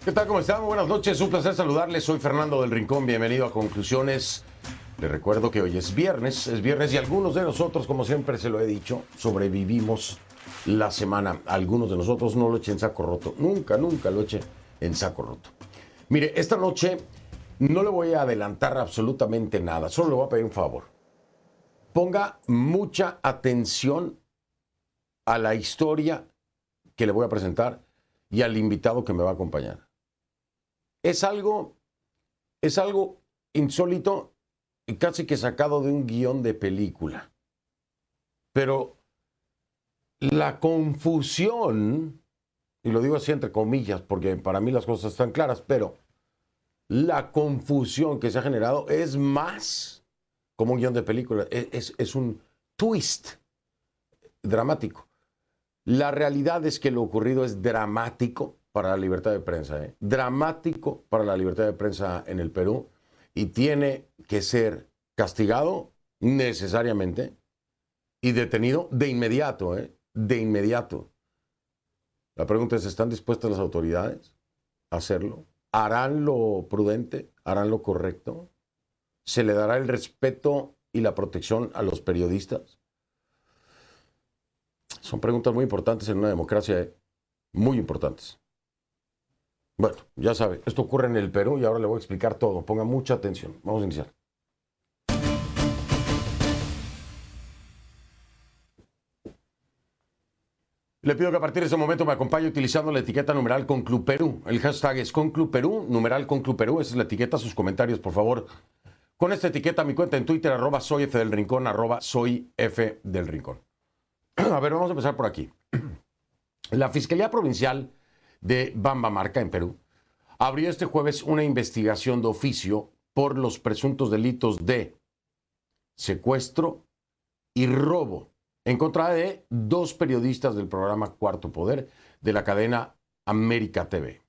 ¿Qué tal? ¿Cómo están? Buenas noches, un placer saludarles. Soy Fernando del Rincón, bienvenido a Conclusiones. Les recuerdo que hoy es viernes y algunos de nosotros, como siempre se lo he dicho, sobrevivimos la semana. Algunos de nosotros no lo echen en saco roto, nunca lo echen en saco roto. Mire, esta noche no le voy a adelantar absolutamente nada, solo le voy a pedir un favor. Ponga mucha atención a la historia que le voy a presentar y al invitado que me va a acompañar. Es algo insólito y casi que sacado de un guión de película. Pero la confusión, y lo digo así entre comillas porque para mí las cosas están claras, pero la confusión que se ha generado es más como un guión de película, es un twist dramático. La realidad es que lo ocurrido es dramático para la libertad de prensa, dramático para la libertad de prensa en el Perú, y tiene que ser castigado necesariamente y detenido de inmediato, de inmediato. La pregunta es, ¿están dispuestas las autoridades a hacerlo? ¿Harán lo prudente? ¿Harán lo correcto? ¿Se le dará el respeto y la protección a los periodistas? Son preguntas muy importantes en una democracia, muy importantes. Bueno, ya sabe, esto ocurre en el Perú y ahora le voy a explicar todo. Ponga mucha atención. Vamos a iniciar. Le pido que a partir de ese momento me acompañe utilizando la etiqueta numeral ConcluPerú. El hashtag es ConcluPerú, numeral ConcluPerú. Esa es la etiqueta. Sus comentarios, por favor. Con esta etiqueta, mi cuenta en Twitter, @soyfdelrincón, @soyfdelrincón. A ver, vamos a empezar por aquí. La Fiscalía Provincial de Bambamarca, en Perú, abrió este jueves una investigación de oficio por los presuntos delitos de secuestro y robo en contra de 2 periodistas del programa Cuarto Poder de la cadena América TV,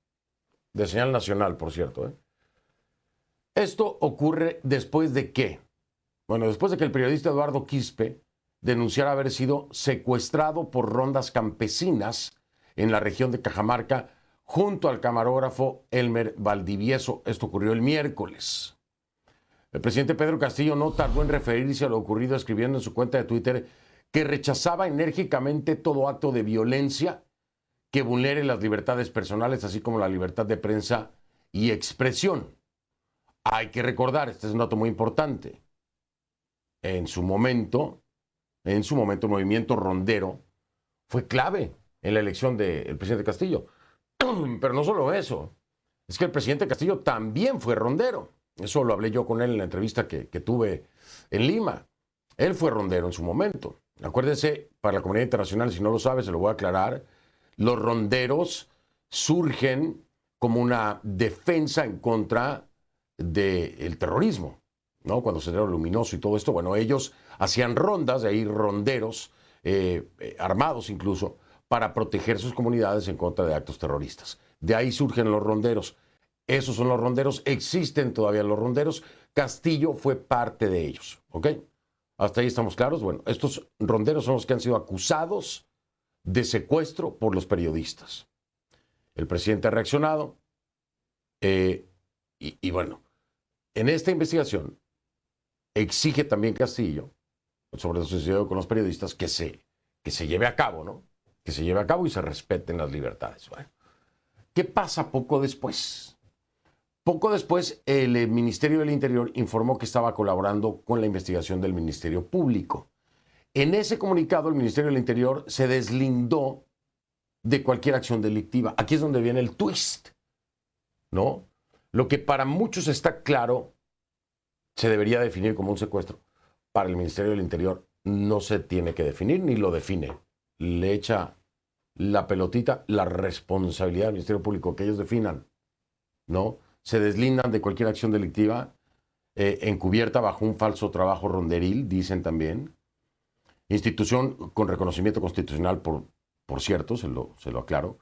de señal nacional, por cierto. Esto ocurre después de que, después de que el periodista Eduardo Quispe denunciara haber sido secuestrado por rondas campesinas en la región de Cajamarca junto al camarógrafo Elmer Valdivieso. Esto ocurrió el miércoles. El presidente Pedro Castillo no tardó en referirse a lo ocurrido, escribiendo en su cuenta de Twitter que rechazaba enérgicamente todo acto de violencia que vulnere las libertades personales, así como la libertad de prensa y expresión. Hay que recordar, este es un dato muy importante, en su momento el movimiento rondero fue clave en la elección del presidente Castillo. Pero no solo eso, es que el presidente Castillo también fue rondero. Eso lo hablé yo con él en la entrevista que tuve en Lima. Él fue rondero en su momento. Acuérdense, para la comunidad internacional, si no lo sabe, se lo voy a aclarar, los ronderos surgen como una defensa en contra del terrorismo, ¿no? Cuando Sendero Luminoso y todo esto, ellos hacían rondas, de ahí ronderos, armados incluso, para proteger sus comunidades en contra de actos terroristas. De ahí surgen los ronderos. Esos son los ronderos, existen todavía los ronderos. Castillo fue parte de ellos, ¿ok? ¿Hasta ahí estamos claros? Bueno, estos ronderos son los que han sido acusados de secuestro por los periodistas. El presidente ha reaccionado y bueno, en esta investigación exige también Castillo, sobre lo sucedido con los periodistas, que se lleve a cabo, ¿no? Que se lleve a cabo y se respeten las libertades. Bueno, ¿qué pasa poco después? Poco después, el Ministerio del Interior informó que estaba colaborando con la investigación del Ministerio Público. En ese comunicado, el Ministerio del Interior se deslindó de cualquier acción delictiva. Aquí es donde viene el twist, ¿no? Lo que para muchos está claro se debería definir como un secuestro. Para el Ministerio del Interior no se tiene que definir ni lo define. Le echa la pelotita, la responsabilidad del Ministerio Público, que ellos definan, ¿no? Se deslindan de cualquier acción delictiva encubierta bajo un falso trabajo ronderil, dicen también. Institución con reconocimiento constitucional, por cierto, se lo aclaro.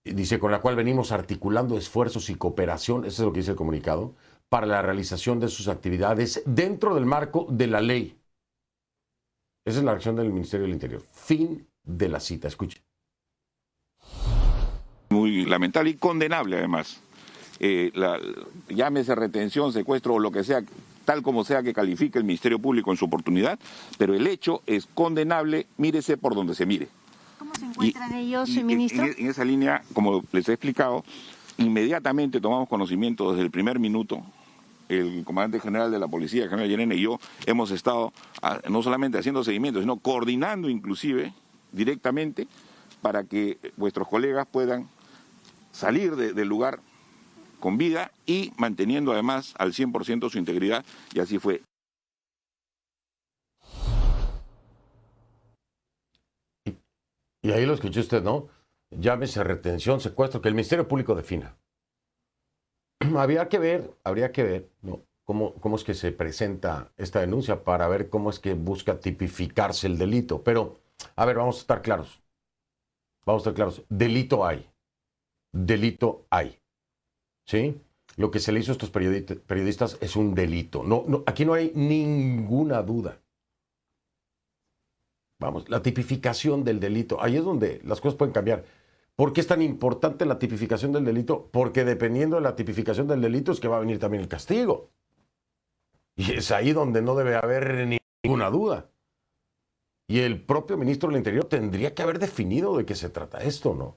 Dice, con la cual venimos articulando esfuerzos y cooperación, eso es lo que dice el comunicado, para la realización de sus actividades dentro del marco de la ley. Esa es la acción del Ministerio del Interior. Fin de la cita. Escuche. Muy lamentable y condenable además. Llámese retención, secuestro o lo que sea, tal como sea que califique el Ministerio Público en su oportunidad, pero el hecho es condenable, mírese por donde se mire. ¿Cómo se encuentran ellos, ministro? En esa línea, como les he explicado, inmediatamente tomamos conocimiento desde el primer minuto. El comandante general de la policía, el general Llerena, y yo hemos estado no solamente haciendo seguimiento, sino coordinando inclusive directamente para que vuestros colegas puedan salir del lugar con vida y manteniendo además al 100% su integridad, y así fue. Y ahí lo escuchó usted, ¿no? Llámese retención, secuestro, que el Ministerio Público defina. Habría que ver, ¿no? Cómo es que se presenta esta denuncia para ver cómo es que busca tipificarse el delito. Pero, a ver, vamos a estar claros. Delito hay. ¿Sí? Lo que se le hizo a estos periodistas es un delito. Aquí no hay ninguna duda. Vamos, la tipificación del delito. Ahí es donde las cosas pueden cambiar. ¿Por qué es tan importante la tipificación del delito? Porque dependiendo de la tipificación del delito es que va a venir también el castigo. Y es ahí donde no debe haber ninguna duda. Y el propio ministro del Interior tendría que haber definido de qué se trata esto, ¿no?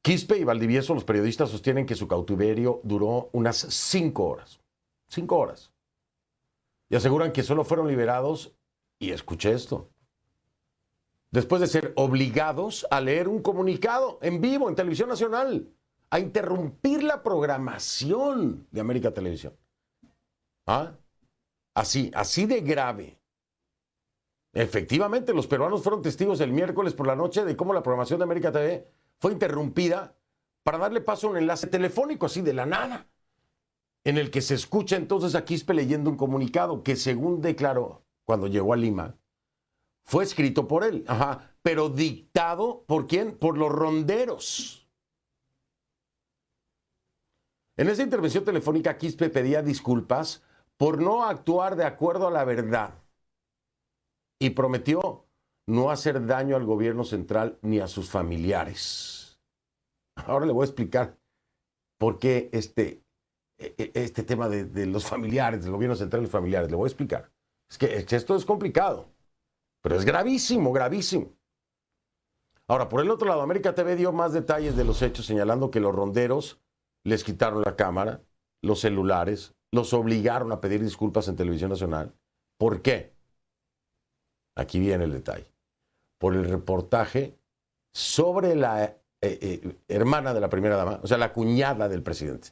Quispe y Valdivieso, los periodistas, sostienen que su cautiverio duró unas 5 horas. 5 horas. Y aseguran que solo fueron liberados, y escuché esto, después de ser obligados a leer un comunicado en vivo en Televisión Nacional, a interrumpir la programación de América Televisión. ¿Ah? Así de grave. Efectivamente, los peruanos fueron testigos el miércoles por la noche de cómo la programación de América TV fue interrumpida para darle paso a un enlace telefónico así de la nada, en el que se escucha entonces a Quispe leyendo un comunicado que, según declaró cuando llegó a Lima, fue escrito por él, pero dictado ¿por quién? Por los ronderos. En esa intervención telefónica, Quispe pedía disculpas por no actuar de acuerdo a la verdad y prometió no hacer daño al gobierno central ni a sus familiares. Ahora le voy a explicar por qué este tema de los familiares, del gobierno central y los familiares. Le voy a explicar. Es que esto es complicado, pero es gravísimo, gravísimo. Ahora, por el otro lado, América TV dio más detalles de los hechos, señalando que los ronderos les quitaron la cámara, los celulares, los obligaron a pedir disculpas en Televisión Nacional. ¿Por qué? Aquí viene el detalle. Por el reportaje sobre la hermana de la primera dama, o sea, la cuñada del presidente.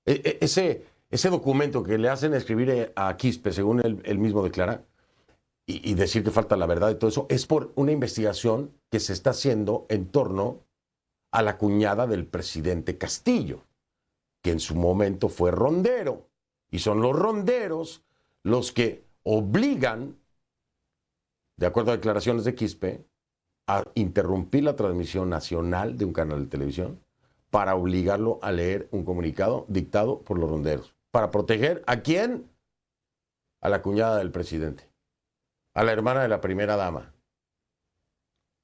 Ese documento que le hacen escribir a Quispe, según él mismo declara, y decir que falta la verdad y todo eso, es por una investigación que se está haciendo en torno a la cuñada del presidente Castillo, que en su momento fue rondero. Y son los ronderos los que obligan, de acuerdo a declaraciones de Quispe, a interrumpir la transmisión nacional de un canal de televisión para obligarlo a leer un comunicado dictado por los ronderos. ¿Para proteger a quién? A la cuñada del presidente, a la hermana de la primera dama.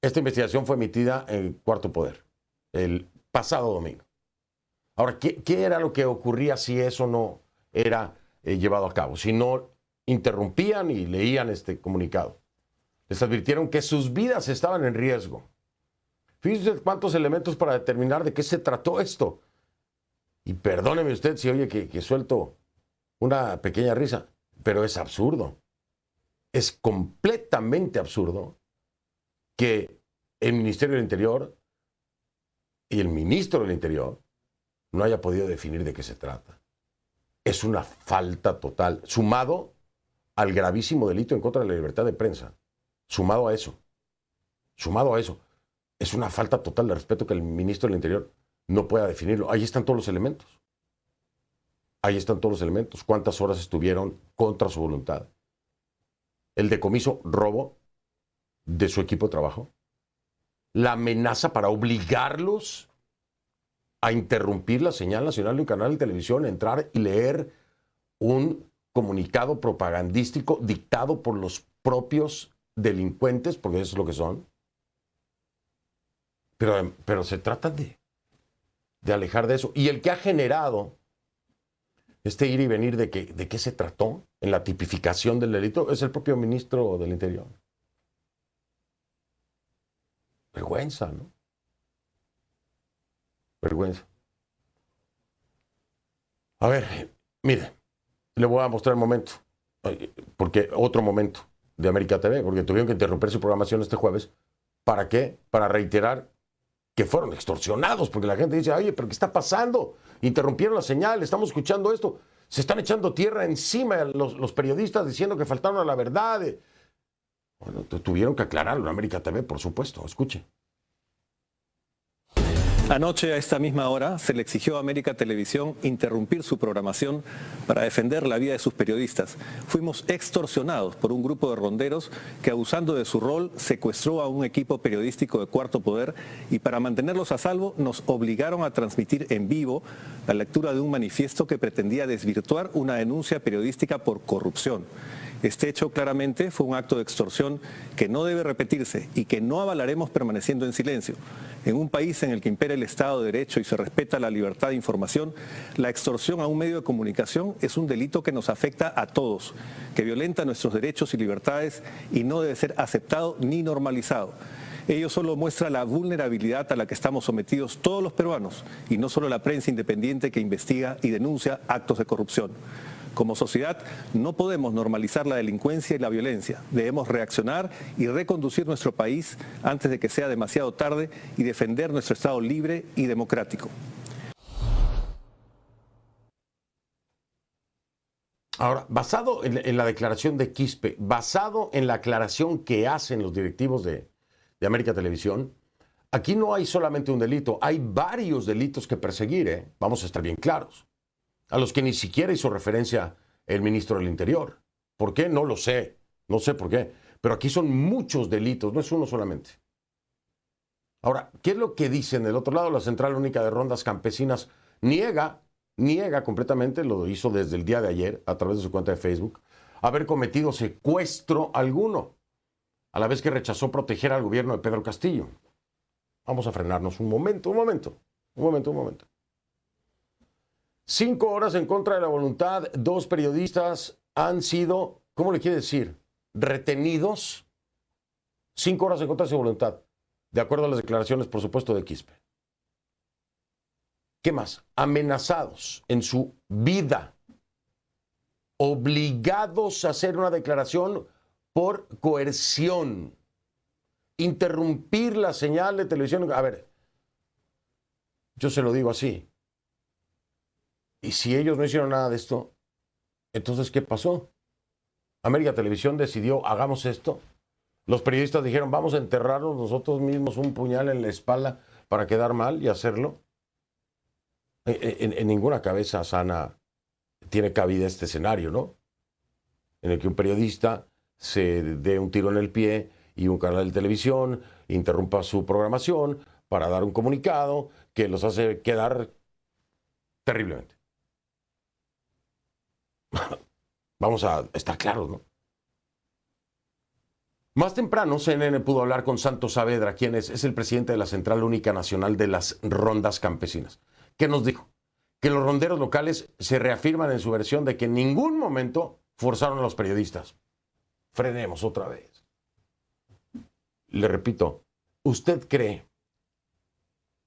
Esta investigación fue emitida en Cuarto Poder el pasado domingo. Ahora, ¿qué era lo que ocurría si eso no era llevado a cabo? Si no interrumpían y leían este comunicado. Les advirtieron que sus vidas estaban en riesgo. Fíjense cuántos elementos para determinar de qué se trató esto. Y perdóneme usted si oye que suelto una pequeña risa, pero es absurdo. Es completamente absurdo que el Ministerio del Interior y el Ministro del Interior no haya podido definir de qué se trata. Es una falta total, sumado al gravísimo delito en contra de la libertad de prensa. Sumado a eso, es una falta total de respeto que el Ministro del Interior no pueda definirlo. Ahí están todos los elementos. ¿Cuántas horas estuvieron contra su voluntad? El decomiso, robo de su equipo de trabajo. La amenaza para obligarlos a interrumpir la señal nacional de un canal de televisión, entrar y leer un comunicado propagandístico dictado por los propios delincuentes, porque eso es lo que son. Pero se trata de alejar de eso. Y el que ha generado este ir y venir de qué se trató en la tipificación del delito es el propio ministro del Interior. Vergüenza, ¿no? Vergüenza. A ver, mire, le voy a mostrar el momento, porque otro momento de América TV, porque tuvieron que interrumpir su programación este jueves. ¿Para qué? Para reiterar que fueron extorsionados, porque la gente dice, oye, ¿pero qué está pasando? Interrumpieron la señal, estamos escuchando esto. Se están echando tierra encima los periodistas diciendo que faltaron a la verdad. Bueno, tuvieron que aclararlo en América TV, por supuesto. Escuche. Anoche, a esta misma hora, se le exigió a América Televisión interrumpir su programación para defender la vida de sus periodistas. Fuimos extorsionados por un grupo de ronderos que, abusando de su rol, secuestró a un equipo periodístico de Cuarto Poder y, para mantenerlos a salvo, nos obligaron a transmitir en vivo la lectura de un manifiesto que pretendía desvirtuar una denuncia periodística por corrupción. Este hecho claramente fue un acto de extorsión que no debe repetirse y que no avalaremos permaneciendo en silencio. En un país en el que impera el Estado de Derecho y se respeta la libertad de información, la extorsión a un medio de comunicación es un delito que nos afecta a todos, que violenta nuestros derechos y libertades y no debe ser aceptado ni normalizado. Ello solo muestra la vulnerabilidad a la que estamos sometidos todos los peruanos y no solo la prensa independiente que investiga y denuncia actos de corrupción. Como sociedad, no podemos normalizar la delincuencia y la violencia. Debemos reaccionar y reconducir nuestro país antes de que sea demasiado tarde y defender nuestro Estado libre y democrático. Ahora, basado en la declaración de Quispe, basado en la aclaración que hacen los directivos de América Televisión, aquí no hay solamente un delito, hay varios delitos que perseguir, ¿eh? Vamos a estar bien claros. A los que ni siquiera hizo referencia el ministro del Interior. ¿Por qué? No lo sé. No sé por qué. Pero aquí son muchos delitos, no es uno solamente. Ahora, ¿qué es lo que dicen del otro lado? La Central Única de Rondas Campesinas niega completamente, lo hizo desde el día de ayer a través de su cuenta de Facebook, haber cometido secuestro alguno, a la vez que rechazó proteger al gobierno de Pedro Castillo. Vamos a frenarnos un momento. 5 horas en contra de la voluntad. 2 periodistas han sido, ¿cómo le quiere decir? Retenidos. 5 horas en contra de su voluntad. De acuerdo a las declaraciones, por supuesto, de Quispe. ¿Qué más? Amenazados en su vida. Obligados a hacer una declaración por coerción. Interrumpir la señal de televisión. A ver, yo se lo digo así. Y si ellos no hicieron nada de esto, entonces, ¿qué pasó? América Televisión decidió, hagamos esto. Los periodistas dijeron, vamos a enterrarnos nosotros mismos un puñal en la espalda para quedar mal y hacerlo. En ninguna cabeza sana tiene cabida este escenario, ¿no? En el que un periodista se dé un tiro en el pie y un canal de televisión interrumpa su programación para dar un comunicado que los hace quedar terriblemente. Vamos a estar claros, ¿no? Más temprano, CNN pudo hablar con Santos Saavedra, quien es el presidente de la Central Única Nacional de las Rondas Campesinas. ¿Qué nos dijo? Que los ronderos locales se reafirman en su versión de que en ningún momento forzaron a los periodistas. Frenemos otra vez. Le repito, ¿usted cree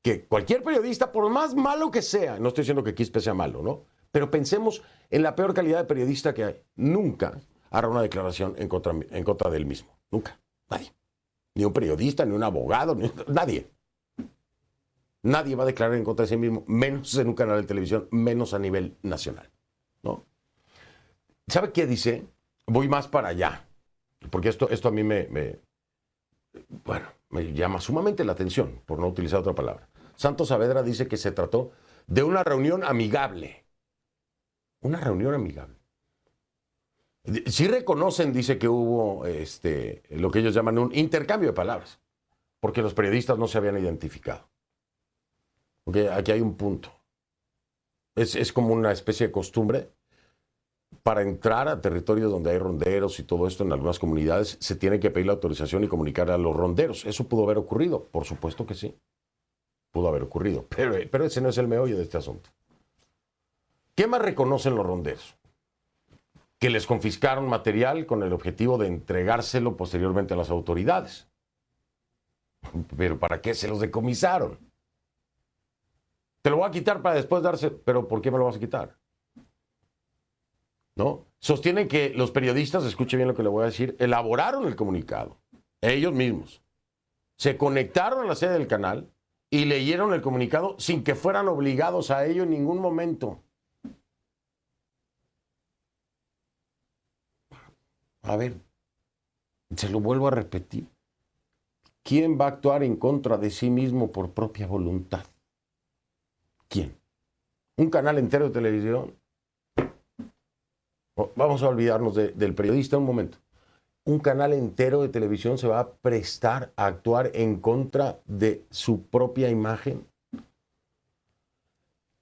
que cualquier periodista, por más malo que sea, no estoy diciendo que Quispe sea malo, ¿no? Pero pensemos en la peor calidad de periodista que hay, nunca hará una declaración en contra de él mismo? Nunca. Nadie. Ni un periodista, ni un abogado, nadie. Nadie va a declarar en contra de sí mismo, menos en un canal de televisión, menos a nivel nacional, ¿no? ¿Sabe qué dice? Voy más para allá, porque esto a mí me llama sumamente la atención, por no utilizar otra palabra. Santos Saavedra dice que se trató de una reunión amigable. Una reunión amigable. Sí reconocen, dice, que hubo lo que ellos llaman un intercambio de palabras, porque los periodistas no se habían identificado. Porque aquí hay un punto. Es como una especie de costumbre. Para entrar a territorios donde hay ronderos y todo esto en algunas comunidades, se tiene que pedir la autorización y comunicar a los ronderos. ¿Eso pudo haber ocurrido? Por supuesto que sí. pudo haber ocurrido. Pero ese no es el meollo de este asunto. ¿Qué más reconocen los ronderos? Que les confiscaron material con el objetivo de entregárselo posteriormente a las autoridades. ¿Pero para qué se los decomisaron? Te lo voy a quitar para después darse... ¿Pero por qué me lo vas a quitar? ¿No? Sostienen que los periodistas, escuche bien lo que le voy a decir, elaboraron el comunicado. Ellos mismos. Se conectaron a la sede del canal y leyeron el comunicado sin que fueran obligados a ello en ningún momento. A ver, se lo vuelvo a repetir. ¿Quién va a actuar en contra de sí mismo por propia voluntad? ¿Quién? ¿Un canal entero de televisión? Vamos a olvidarnos del periodista un momento. ¿Un canal entero de televisión se va a prestar a actuar en contra de su propia imagen?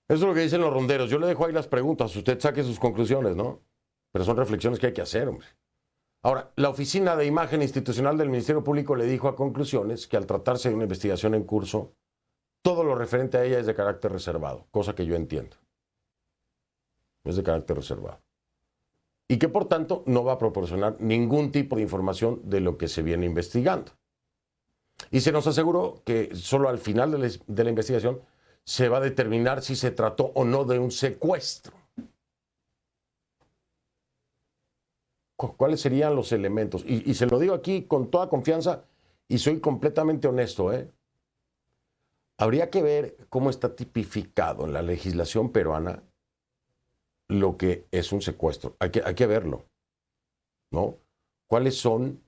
Eso es lo que dicen los ronderos. Yo le dejo ahí las preguntas. Usted saque sus conclusiones, ¿no? Pero son reflexiones que hay que hacer, hombre. Ahora, la Oficina de Imagen Institucional del Ministerio Público le dijo a Conclusiones que al tratarse de una investigación en curso, todo lo referente a ella es de carácter reservado, cosa que yo entiendo. Es de carácter reservado. Y que por tanto no va a proporcionar ningún tipo de información de lo que se viene investigando. Y se nos aseguró que solo al final de la investigación se va a determinar si se trató o no de un secuestro. ¿Cuáles serían los elementos? Y se lo digo aquí con toda confianza y soy completamente honesto, ¿eh? Habría que ver cómo está tipificado en la legislación peruana lo que es un secuestro. Hay que verlo, ¿no? ¿Cuáles son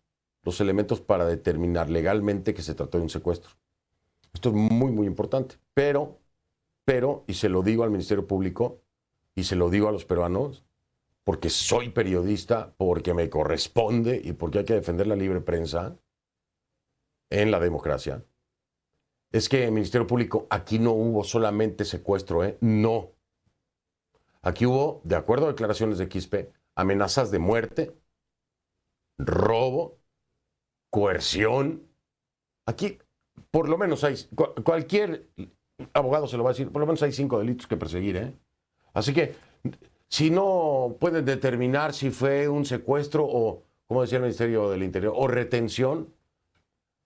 los elementos para determinar legalmente que se trató de un secuestro? Esto es muy, muy importante. Pero, y se lo digo al Ministerio Público y se lo digo a los peruanos, porque soy periodista, porque me corresponde y porque hay que defender la libre prensa en la democracia, es que el Ministerio Público, aquí no hubo solamente secuestro, ¿eh? No. Aquí hubo, de acuerdo a declaraciones de Quispe, amenazas de muerte, robo, coerción. Aquí, por lo menos hay, cualquier abogado se lo va a decir, por lo menos hay 5 delitos que perseguir, ¿eh? Así que, si no pueden determinar si fue un secuestro o, como decía el Ministerio del Interior, o retención,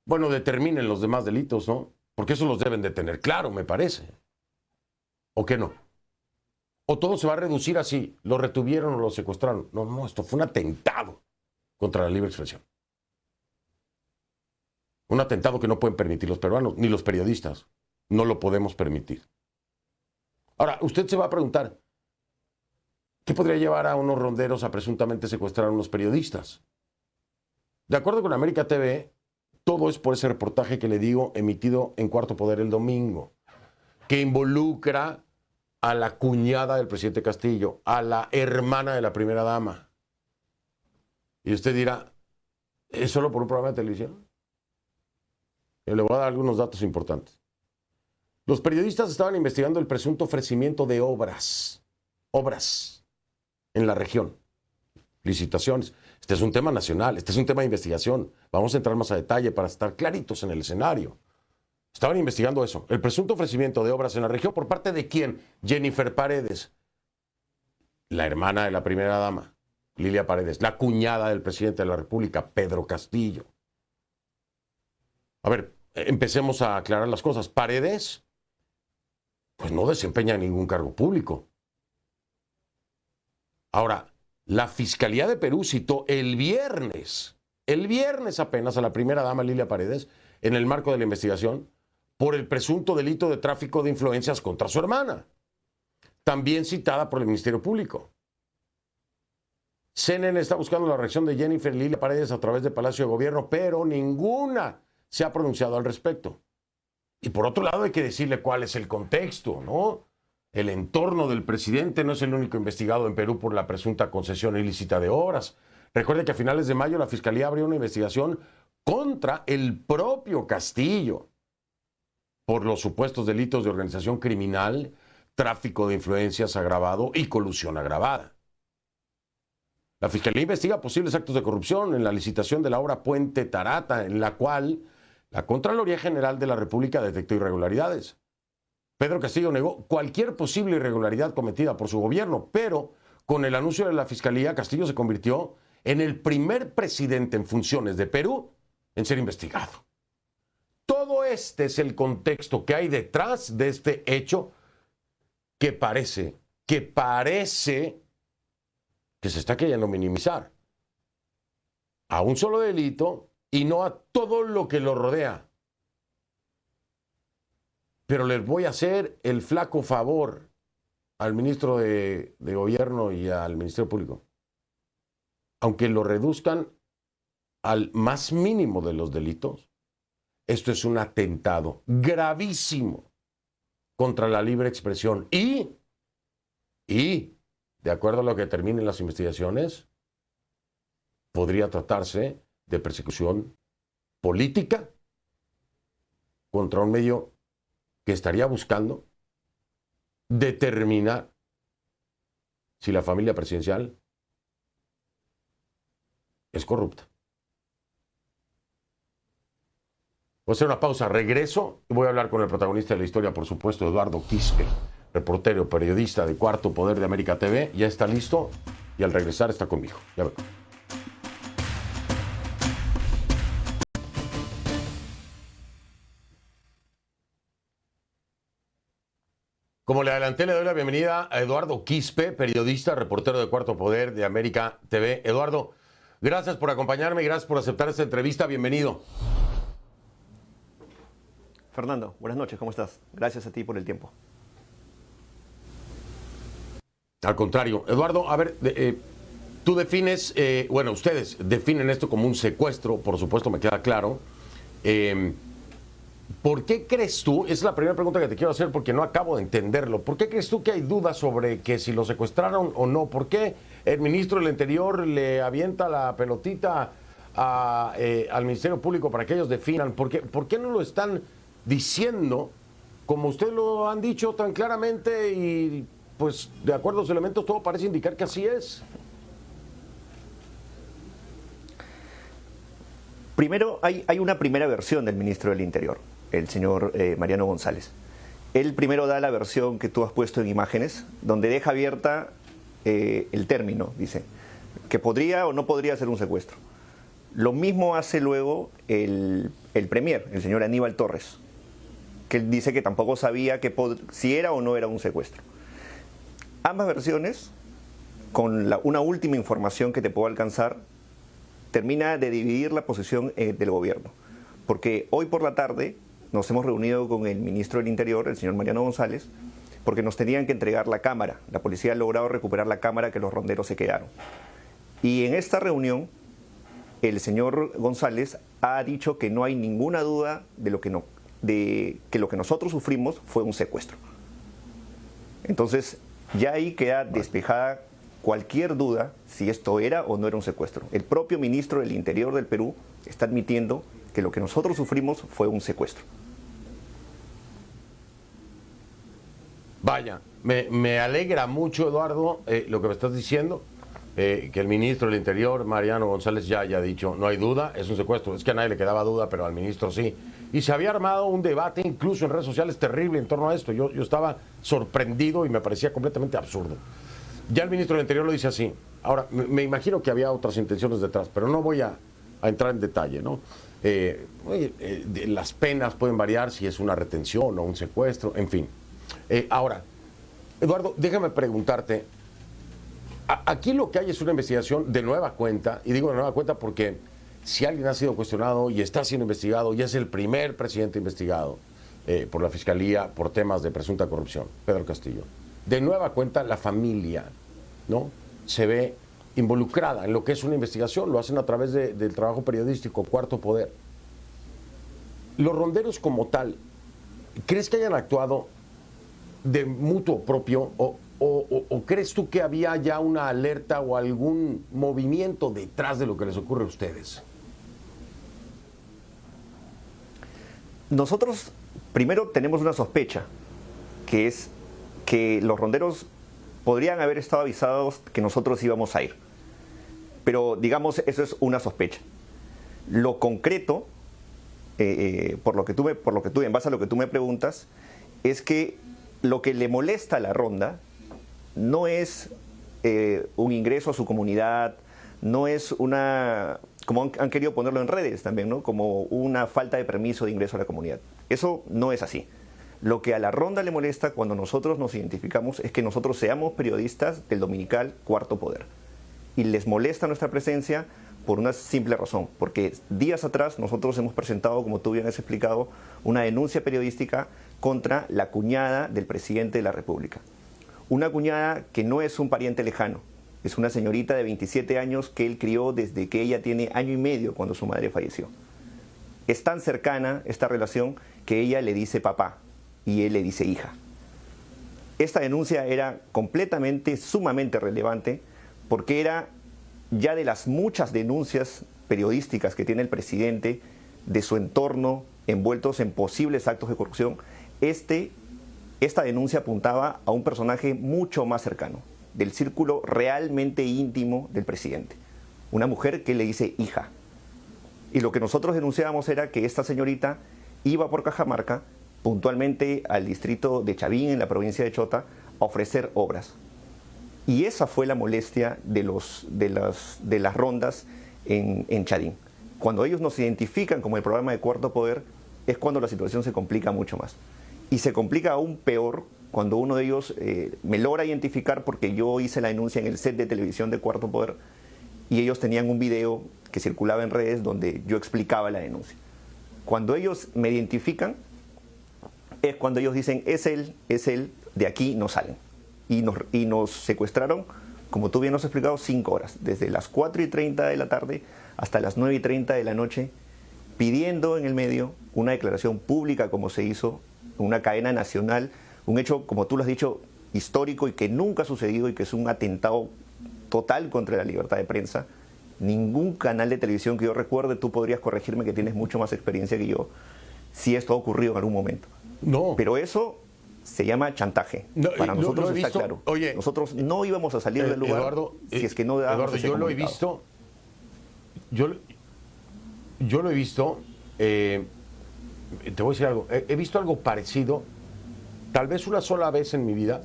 bueno, determinen los demás delitos, ¿no? Porque eso los deben de tener claro, me parece. ¿O qué no? O todo se va a reducir así, lo retuvieron o lo secuestraron. No, esto fue un atentado contra la libre expresión. Un atentado que no pueden permitir los peruanos, ni los periodistas. No lo podemos permitir. Ahora, usted se va a preguntar, ¿qué podría llevar a unos ronderos a presuntamente secuestrar a unos periodistas? De acuerdo con América TV, todo es por ese reportaje que le digo, emitido en Cuarto Poder el domingo, que involucra a la cuñada del presidente Castillo, a la hermana de la primera dama. Y usted dirá, ¿es solo por un programa de televisión? Le voy a dar algunos datos importantes. Los periodistas estaban investigando el presunto ofrecimiento de obras en la región, licitaciones. Este es un tema nacional, este es un tema de investigación. Vamos a entrar más a detalle para estar claritos en el escenario. Estaban investigando eso, el presunto ofrecimiento de obras en la región. ¿Por parte de quién? Jennifer Paredes, la hermana de la primera dama, Lilia Paredes, la cuñada del presidente de la República, Pedro Castillo. A ver, empecemos a aclarar las cosas. Paredes, pues no desempeña ningún cargo público. Ahora, la Fiscalía de Perú citó el viernes apenas a la primera dama Lilia Paredes en el marco de la investigación por el presunto delito de tráfico de influencias contra su hermana, también citada por el Ministerio Público. CNN está buscando la reacción de Jennifer Lilia Paredes a través del Palacio de Gobierno, pero ninguna se ha pronunciado al respecto. Y por otro lado hay que decirle cuál es el contexto, ¿no? El entorno del presidente no es el único investigado en Perú por la presunta concesión ilícita de obras. Recuerde que a finales de mayo la Fiscalía abrió una investigación contra el propio Castillo por los supuestos delitos de organización criminal, tráfico de influencias agravado y colusión agravada. La Fiscalía investiga posibles actos de corrupción en la licitación de la obra Puente Tarata, en la cual la Contraloría General de la República detectó irregularidades. Pedro Castillo negó cualquier posible irregularidad cometida por su gobierno, pero con el anuncio de la Fiscalía, Castillo se convirtió en el primer presidente en funciones de Perú en ser investigado. Todo este es el contexto que hay detrás de este hecho que parece que se está queriendo minimizar a un solo delito y no a todo lo que lo rodea. Pero les voy a hacer el flaco favor al ministro de Gobierno y al Ministerio Público. Aunque lo reduzcan al más mínimo de los delitos, esto es un atentado gravísimo contra la libre expresión y, de acuerdo a lo que determinen las investigaciones, podría tratarse de persecución política contra un medio que estaría buscando determinar si la familia presidencial es corrupta. Voy a hacer una pausa, regreso y voy a hablar con el protagonista de la historia, por supuesto, Eduardo Quispe, reportero, periodista de Cuarto Poder de América TV. Ya está listo y al regresar está conmigo. Ya vengo. Como le adelanté, le doy la bienvenida a Eduardo Quispe, periodista, reportero de Cuarto Poder de América TV. Eduardo, gracias por acompañarme y gracias por aceptar esta entrevista. Bienvenido. Fernando, buenas noches, ¿cómo estás? Gracias a ti por el tiempo. Al contrario. Eduardo, a ver, tú defines, bueno, ustedes definen esto como un secuestro, por supuesto, me queda claro. ¿Por qué crees tú, es la primera pregunta que te quiero hacer porque no acabo de entenderlo, ¿por qué crees tú que hay dudas sobre que si lo secuestraron o no? ¿Por qué el ministro del Interior le avienta la pelotita al Ministerio Público para que ellos definan? ¿Por qué no lo están diciendo como ustedes lo han dicho tan claramente y pues de acuerdo a los elementos todo parece indicar que así es? Primero, hay una primera versión del ministro del Interior, el señor Mariano González. Él primero da la versión que tú has puesto en imágenes, donde deja abierta el término, dice, que podría o no podría ser un secuestro. Lo mismo hace luego el premier, el señor Aníbal Torres, que él dice que tampoco sabía si era o no era un secuestro. Ambas versiones, con una última información que te puedo alcanzar, termina de dividir la posición del gobierno. Porque hoy por la tarde nos hemos reunido con el ministro del Interior, el señor Mariano González, porque nos tenían que entregar la cámara. La policía ha logrado recuperar la cámara que los ronderos se quedaron. Y en esta reunión, el señor González ha dicho que no hay ninguna duda de que lo que nosotros sufrimos fue un secuestro. Entonces, ya ahí queda despejada cualquier duda si esto era o no era un secuestro. El propio ministro del Interior del Perú está admitiendo que lo que nosotros sufrimos fue un secuestro. Vaya, me alegra mucho, Eduardo, lo que me estás diciendo, que el ministro del Interior, Mariano González, ya haya dicho, no hay duda, es un secuestro. Es que a nadie le quedaba duda, pero al ministro sí. Y se había armado un debate, incluso en redes sociales, terrible en torno a esto. Yo estaba sorprendido y me parecía completamente absurdo. Ya el ministro del Interior lo dice así. Ahora, me imagino que había otras intenciones detrás, pero no voy a entrar en detalle, ¿no? Las penas pueden variar si es una retención o un secuestro, en fin. Ahora, Eduardo, déjame preguntarte, aquí lo que hay es una investigación de nueva cuenta, y digo de nueva cuenta porque si alguien ha sido cuestionado y está siendo investigado, y es el primer presidente investigado por la Fiscalía por temas de presunta corrupción, Pedro Castillo. De nueva cuenta, la familia, ¿no?, se ve involucrada en lo que es una investigación, lo hacen a través del trabajo periodístico, Cuarto Poder. Los ronderos como tal, ¿crees que hayan actuado de mutuo propio o crees tú que había ya una alerta o algún movimiento detrás de lo que les ocurre a ustedes? Nosotros primero tenemos una sospecha, que es que los ronderos podrían haber estado avisados que nosotros íbamos a ir. Pero digamos, eso es una sospecha. Lo concreto, en base a lo que tú me preguntas, es que lo que le molesta a la ronda no es un ingreso a su comunidad, no es una, como han querido ponerlo en redes también, ¿no? Como una falta de permiso de ingreso a la comunidad. Eso no es así. Lo que a la ronda le molesta cuando nosotros nos identificamos es que nosotros seamos periodistas del dominical Cuarto Poder. Y les molesta nuestra presencia por una simple razón, porque días atrás nosotros hemos presentado, como tú bien has explicado, una denuncia periodística contra la cuñada del presidente de la República. Una cuñada que no es un pariente lejano, es una señorita de 27 años que él crió desde que ella tiene año y medio cuando su madre falleció. Es tan cercana esta relación que ella le dice papá y él le dice hija. Esta denuncia era completamente, sumamente relevante, porque era ya de las muchas denuncias periodísticas que tiene el presidente de su entorno envueltos en posibles actos de corrupción. Esta denuncia apuntaba a un personaje mucho más cercano, del círculo realmente íntimo del presidente. Una mujer que le dice hija. Y lo que nosotros denunciábamos era que esta señorita iba por Cajamarca, puntualmente al distrito de Chavín, en la provincia de Chota, a ofrecer obras. Y esa fue la molestia de las rondas en Chadín. Cuando ellos nos identifican como el programa de Cuarto Poder, es cuando la situación se complica mucho más. Y se complica aún peor cuando uno de ellos me logra identificar, porque yo hice la denuncia en el set de televisión de Cuarto Poder, y ellos tenían un video que circulaba en redes donde yo explicaba la denuncia. Cuando ellos me identifican, es cuando ellos dicen, es él, de aquí no salen. Y nos secuestraron, como tú bien nos has explicado, 5 horas, desde las 4:30 de la tarde hasta las 9:30 de la noche, pidiendo en el medio una declaración pública como se hizo, una cadena nacional, un hecho, como tú lo has dicho, histórico y que nunca ha sucedido y que es un atentado total contra la libertad de prensa. Ningún canal de televisión que yo recuerde, tú podrías corregirme que tienes mucho más experiencia que yo, si esto ha ocurrido en algún momento. No. Pero eso se llama chantaje. No, para nosotros lo he está visto. claro. Oye, nosotros no íbamos a salir del lugar, Eduardo, si es que no dábamos Eduardo, ese yo lo he comunicado. visto. Yo lo he visto. Te voy a decir algo. He visto algo parecido, tal vez una sola vez en mi vida,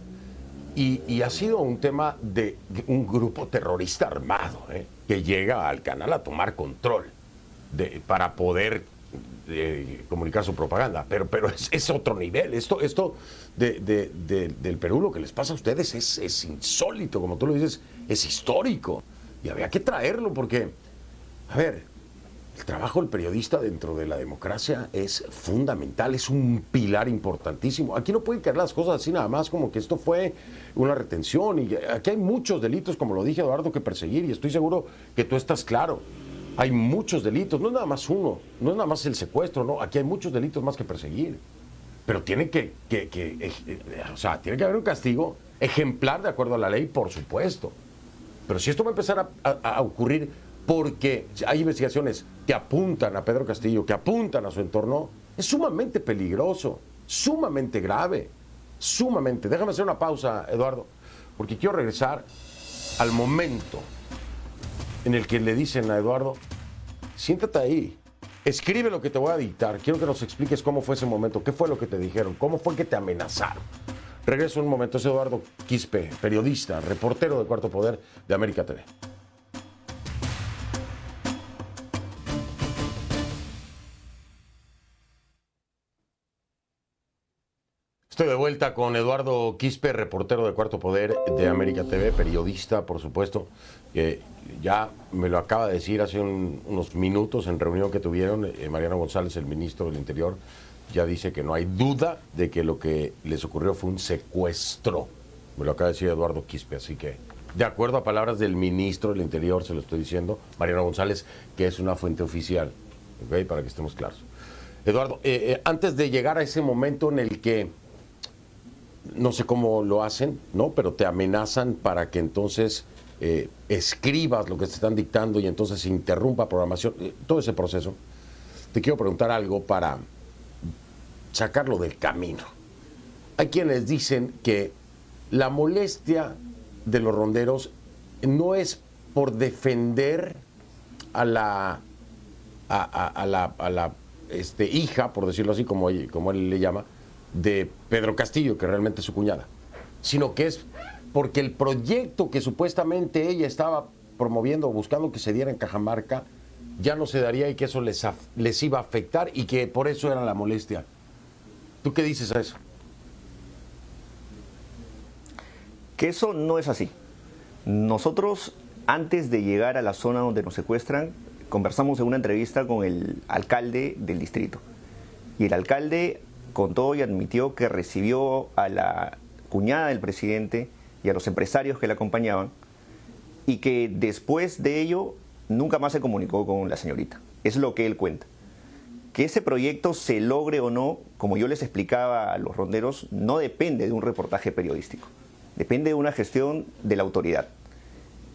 y ha sido un tema de un grupo terrorista armado que llega al canal a tomar control para poder comunicar su propaganda, pero es otro nivel. Esto del Perú, lo que les pasa a ustedes es insólito, como tú lo dices, es histórico, y había que traerlo porque, a ver, el trabajo del periodista dentro de la democracia es fundamental, es un pilar importantísimo. Aquí no pueden caer las cosas así nada más como que esto fue una retención, y aquí hay muchos delitos, como lo dije, Eduardo, que perseguir, y estoy seguro que tú estás claro. Hay muchos delitos, no es nada más uno, no es nada más el secuestro, no, aquí hay muchos delitos más que perseguir. Pero tiene tiene que haber un castigo ejemplar de acuerdo a la ley, por supuesto. Pero si esto va a empezar a ocurrir porque hay investigaciones que apuntan a Pedro Castillo, que apuntan a su entorno, es sumamente peligroso, sumamente grave, sumamente. Déjame hacer una pausa, Eduardo, porque quiero regresar al momento en el que le dicen a Eduardo, siéntate ahí, escribe lo que te voy a dictar, quiero que nos expliques cómo fue ese momento, qué fue lo que te dijeron, cómo fue que te amenazaron. Regreso un momento, es Eduardo Quispe, periodista, reportero de Cuarto Poder de América TV. Estoy de vuelta con Eduardo Quispe, reportero de Cuarto Poder de América TV, periodista, por supuesto, que ya me lo acaba de decir hace unos minutos en reunión que tuvieron. Mariano González, el ministro del Interior, ya dice que no hay duda de que lo que les ocurrió fue un secuestro. Me lo acaba de decir Eduardo Quispe, así que, de acuerdo a palabras del ministro del Interior, se lo estoy diciendo, Mariano González, que es una fuente oficial, ¿okay? Para que estemos claros. Eduardo, antes de llegar a ese momento en el que no sé cómo lo hacen, ¿no? Pero te amenazan para que entonces escribas lo que te están dictando y entonces se interrumpa programación, todo ese proceso. Te quiero preguntar algo para sacarlo del camino. Hay quienes dicen que la molestia de los ronderos no es por defender a la hija, por decirlo así, como él le llama, de Pedro Castillo, que realmente es su cuñada, sino que es porque el proyecto que supuestamente ella estaba promoviendo, buscando que se diera en Cajamarca, ya no se daría y que eso les iba a afectar y que por eso era la molestia. ¿Tú qué dices a eso? Que eso no es así. Nosotros, antes de llegar a la zona donde nos secuestran, conversamos en una entrevista con el alcalde del distrito. Y el alcalde contó y admitió que recibió a la cuñada del presidente y a los empresarios que la acompañaban, y que después de ello nunca más se comunicó con la señorita. Es lo que él cuenta. Que ese proyecto se logre o no, como yo les explicaba a los ronderos, no depende de un reportaje periodístico. Depende de una gestión de la autoridad.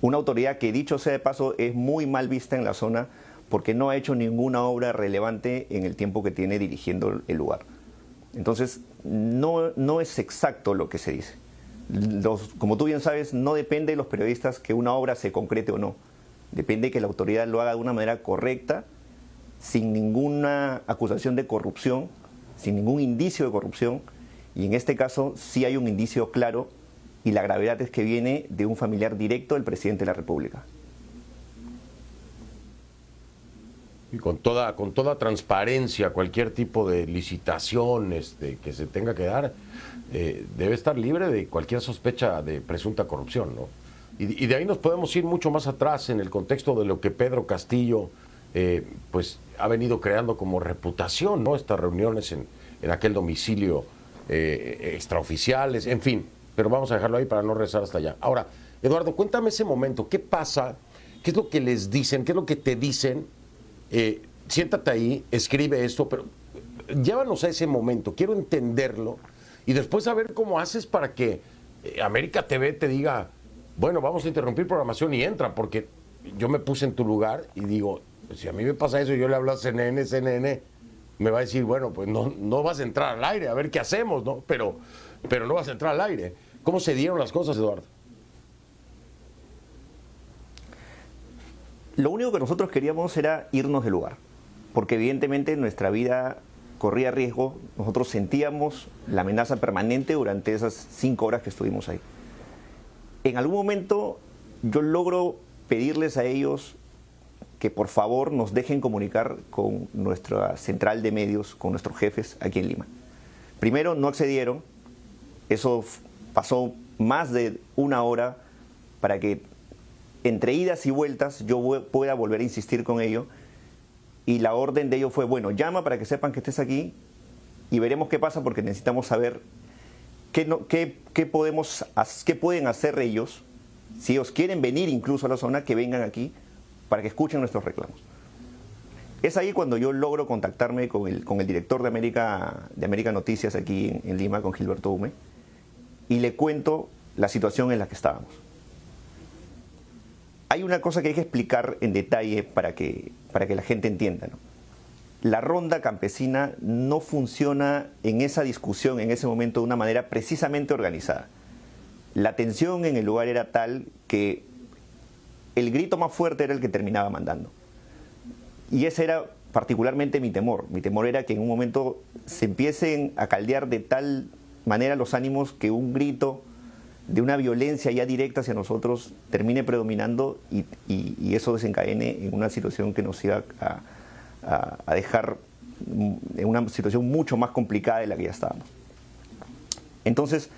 Una autoridad que, dicho sea de paso, es muy mal vista en la zona porque no ha hecho ninguna obra relevante en el tiempo que tiene dirigiendo el lugar. Entonces, no es exacto lo que se dice. Como tú bien sabes, no depende de los periodistas que una obra se concrete o no. Depende que la autoridad lo haga de una manera correcta, sin ninguna acusación de corrupción, sin ningún indicio de corrupción, y en este caso sí hay un indicio claro, y la gravedad es que viene de un familiar directo del presidente de la República. Y con toda transparencia, cualquier tipo de licitación que se tenga que dar, debe estar libre de cualquier sospecha de presunta corrupción, ¿no? Y de ahí nos podemos ir mucho más atrás en el contexto de lo que Pedro Castillo pues ha venido creando como reputación, ¿no? Estas reuniones en aquel domicilio extraoficiales, en fin. Pero vamos a dejarlo ahí para no regresar hasta allá. Ahora, Eduardo, cuéntame ese momento. ¿Qué pasa? ¿Qué es lo que les dicen? ¿Qué es lo que te dicen? Siéntate ahí, escribe esto, pero llévanos a ese momento. Quiero entenderlo y después saber cómo haces para que América TV te diga, bueno, vamos a interrumpir programación y entra, porque yo me puse en tu lugar y digo, si a mí me pasa eso y yo le hablo a CNN me va a decir, bueno, pues no vas a entrar al aire, a ver qué hacemos, ¿no? Pero no vas a entrar al aire. ¿Cómo se dieron las cosas, Eduardo? Lo único que nosotros queríamos era irnos del lugar, porque evidentemente nuestra vida corría riesgo. Nosotros sentíamos la amenaza permanente durante esas 5 horas que estuvimos ahí. En algún momento yo logro pedirles a ellos que por favor nos dejen comunicar con nuestra central de medios, con nuestros jefes aquí en Lima. Primero no accedieron, eso pasó más de 1 hora para que entre idas y vueltas yo pueda volver a insistir con ellos, y la orden de ellos fue, bueno, llama para que sepan que estés aquí y veremos qué pasa, porque necesitamos saber qué pueden hacer ellos, si ellos quieren venir incluso a la zona, que vengan aquí para que escuchen nuestros reclamos. Es ahí cuando yo logro contactarme con el director de América Noticias aquí en Lima, con Gilberto Hume, y le cuento la situación en la que estábamos. Hay una cosa que hay que explicar en detalle para que la gente entienda, ¿no? La ronda campesina no funciona en esa discusión, en ese momento, de una manera precisamente organizada. La tensión en el lugar era tal que el grito más fuerte era el que terminaba mandando. Y ese era particularmente mi temor. Mi temor era que en un momento se empiecen a caldear de tal manera los ánimos que un grito de una violencia ya directa hacia nosotros termine predominando y eso desencadene en una situación que nos iba a dejar en una situación mucho más complicada de la que ya estábamos. Entonces,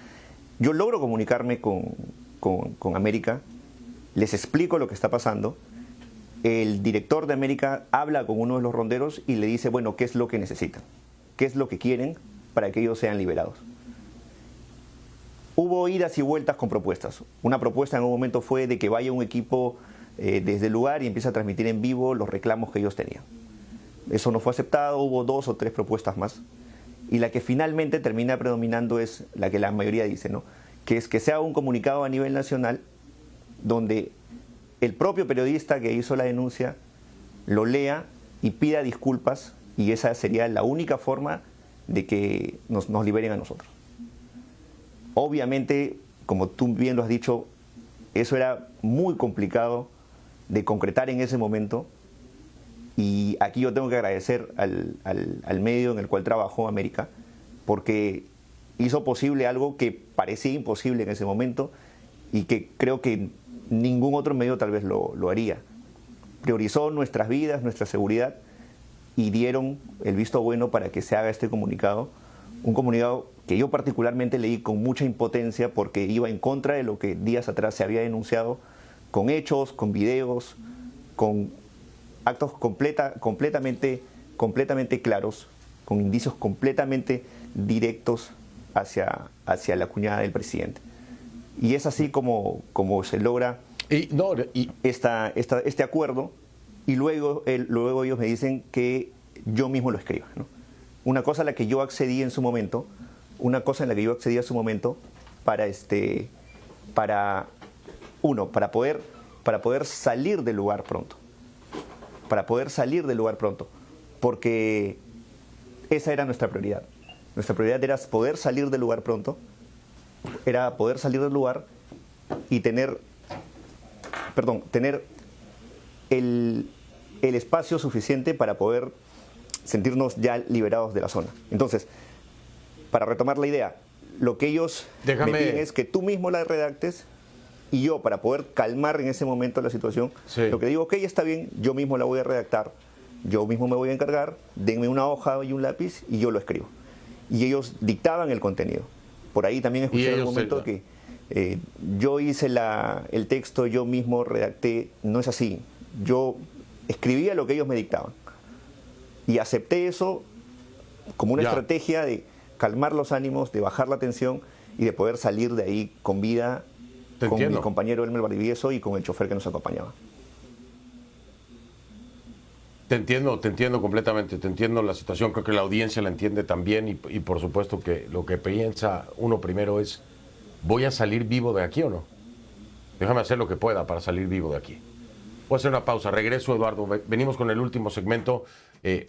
yo logro comunicarme con América, les explico lo que está pasando. El director de América habla con uno de los ronderos y le dice, bueno, ¿qué es lo que necesitan? ¿Qué es lo que quieren para que ellos sean liberados? Hubo idas y vueltas con propuestas. Una propuesta en un momento fue de que vaya un equipo desde el lugar y empiece a transmitir en vivo los reclamos que ellos tenían. Eso no fue aceptado, hubo 2 o 3 propuestas más. Y la que finalmente termina predominando es la que la mayoría dice, ¿no? Que es que se haga un comunicado a nivel nacional donde el propio periodista que hizo la denuncia lo lea y pida disculpas, y esa sería la única forma de que nos liberen a nosotros. Obviamente, como tú bien lo has dicho, eso era muy complicado de concretar en ese momento, y aquí yo tengo que agradecer al medio en el cual trabajó América, porque hizo posible algo que parecía imposible en ese momento y que creo que ningún otro medio tal vez lo haría. Priorizó nuestras vidas, nuestra seguridad y dieron el visto bueno para que se haga este comunicado. Un comunicado que yo particularmente leí con mucha impotencia porque iba en contra de lo que días atrás se había denunciado, con hechos, con videos, con actos completamente claros, con indicios completamente directos hacia la cuñada del presidente. Y es así como se logra este acuerdo, y luego ellos me dicen que yo mismo lo escriba, ¿no? Una cosa a la que yo accedí en su momento, para poder salir del lugar pronto. Porque esa era nuestra prioridad. Nuestra prioridad era poder salir del lugar pronto, y tener el espacio suficiente para poder sentirnos ya liberados de la zona. Entonces, para retomar la idea, lo que ellos me piden es que tú mismo la redactes, y yo, para poder calmar en ese momento la situación, lo que digo, ok, está bien, yo mismo la voy a redactar, yo mismo me voy a encargar, denme una hoja y un lápiz y yo lo escribo. Y ellos dictaban el contenido. Por ahí también escuché en un momento que yo hice el texto, yo mismo redacté. No es así. Yo escribía lo que ellos me dictaban. Y acepté eso como una estrategia de calmar los ánimos, de bajar la tensión y de poder salir de ahí con vida, con mi compañero Elmer Valdivieso y con el chofer que nos acompañaba. Te entiendo completamente, te entiendo la situación, creo que la audiencia la entiende también y por supuesto que lo que piensa uno primero es, ¿voy a salir vivo de aquí o no? Déjame hacer lo que pueda para salir vivo de aquí. Voy a hacer una pausa, regreso, Eduardo, venimos con el último segmento. De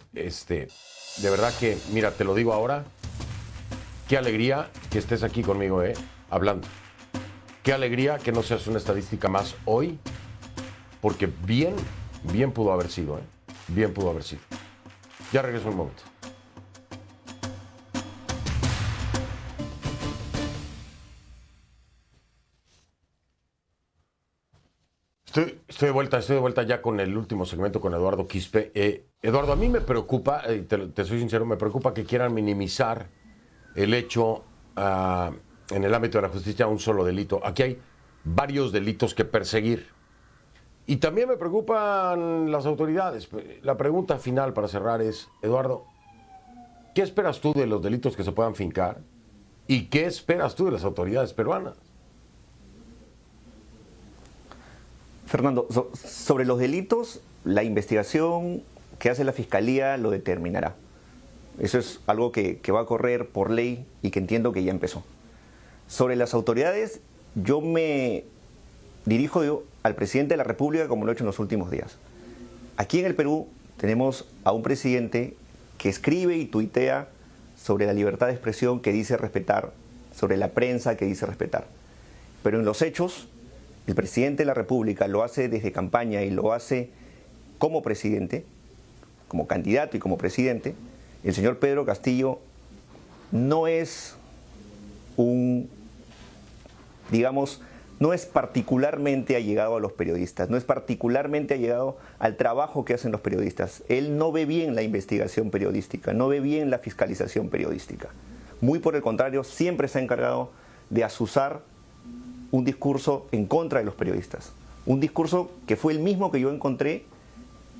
verdad que, mira, te lo digo ahora, qué alegría que estés aquí conmigo, hablando. Qué alegría que no seas una estadística más hoy, porque bien pudo haber sido, Bien pudo haber sido. Ya regreso un momento. Estoy de vuelta ya con el último segmento con Eduardo Quispe. Eduardo, a mí me preocupa, te soy sincero, me preocupa que quieran minimizar el hecho en el ámbito de la justicia a un solo delito. Aquí hay varios delitos que perseguir. Y también me preocupan las autoridades. La pregunta final para cerrar es, Eduardo, ¿qué esperas tú de los delitos que se puedan fincar? ¿Y qué esperas tú de las autoridades peruanas? Fernando, sobre los delitos, la investigación que hace la Fiscalía lo determinará. Eso es algo que va a correr por ley y que entiendo que ya empezó. Sobre las autoridades, yo me dirijo al presidente de la República como lo he hecho en los últimos días. Aquí en el Perú tenemos a un presidente que escribe y tuitea sobre la libertad de expresión que dice respetar, sobre la prensa que dice respetar. Pero en los hechos, el presidente de la República lo hace desde campaña y lo hace como presidente, como candidato y como presidente. El señor Pedro Castillo no es no es particularmente allegado a los periodistas, no es particularmente allegado al trabajo que hacen los periodistas. Él no ve bien la investigación periodística, no ve bien la fiscalización periodística. Muy por el contrario, siempre se ha encargado de azuzar un discurso en contra de los periodistas. Un discurso que fue el mismo que yo encontré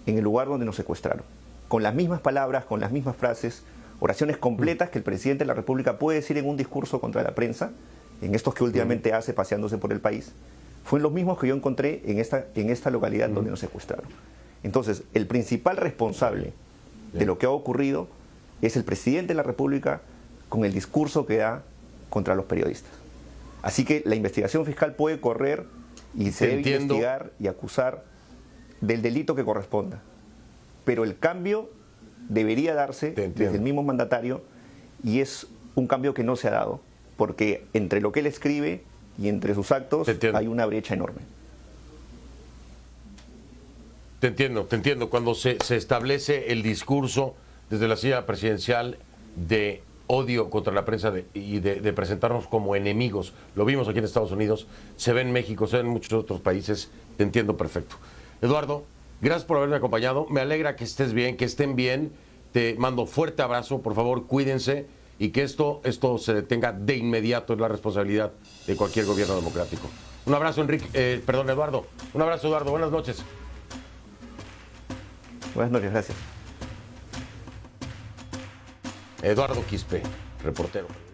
en el lugar donde nos secuestraron. Con las mismas palabras, con las mismas frases, oraciones completas que el presidente de la República puede decir en un discurso contra la prensa, en estos que últimamente hace paseándose por el país, fueron los mismos que yo encontré en esta localidad donde nos secuestraron. Entonces, el principal responsable de lo que ha ocurrido es el presidente de la República con el discurso que da contra los periodistas. Así que la investigación fiscal puede correr y se debe investigar y acusar del delito que corresponda. Pero el cambio debería darse desde el mismo mandatario y es un cambio que no se ha dado. Porque entre lo que él escribe y entre sus actos hay una brecha enorme. Te entiendo. Cuando se establece el discurso desde la silla presidencial de odio contra la prensa y de presentarnos como enemigos. Lo vimos aquí en Estados Unidos, se ve en México, se ve en muchos otros países. Te entiendo perfecto. Eduardo, gracias por haberme acompañado. Me alegra que estés bien, que estén bien. Te mando fuerte abrazo. Por favor, cuídense y que esto se detenga de inmediato. Es la responsabilidad de cualquier gobierno democrático. Un abrazo, Eduardo. Un abrazo, Eduardo. Buenas noches. Buenas noches, gracias. Eduardo Quispe, reportero.